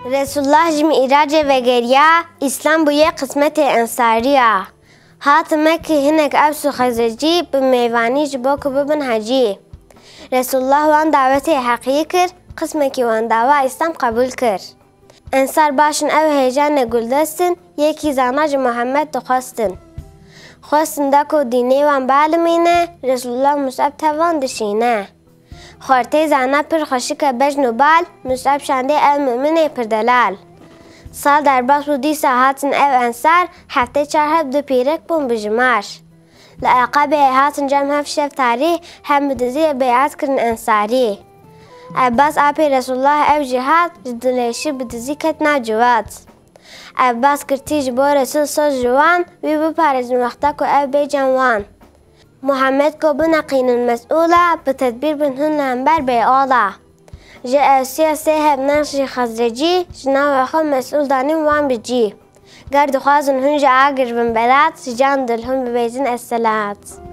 رسول الله جم ایراج وگریا اسلام بوی قسمت انصاریا هات مکی هنگ ابس و خزرجی به میوانی جبو که ببن حجی رسول الله وان دعوت حقیقی کرد قسمه که وان دعوت اسلام قبول کرد انصار باشن او هیجان گلدستن یکی زناج محمد دخواستن خواستن دکو دینه وان بالمینه رسول الله مصعب توان دشینه خورته زنه پر خوشک بجن و بال مصعب شنده او مؤمنه پر دلال سال در باس بودی ساعتن او انصار هفته 4 هب دو پیرک بون بجماش لعقابه هاتن جمع هف شف تاریخ هم بدزی بیعت کرن انصاری عباس آبی رسول الله او جهاد جدلیشی بدزی کت ناجوات عباس کرتی جبو رسول سوز جوان وی بپارز وقتا که او بی جوان محمد کو بنقین المسئوله بتدبیر بنهن لنبر بی آلا جا سیاسه هب نقشی خزرجی جناو خو مسئول دانیم وان بجی گرد خوازن هنجا آگر بن بلاد جان دلهم ببیزن السلات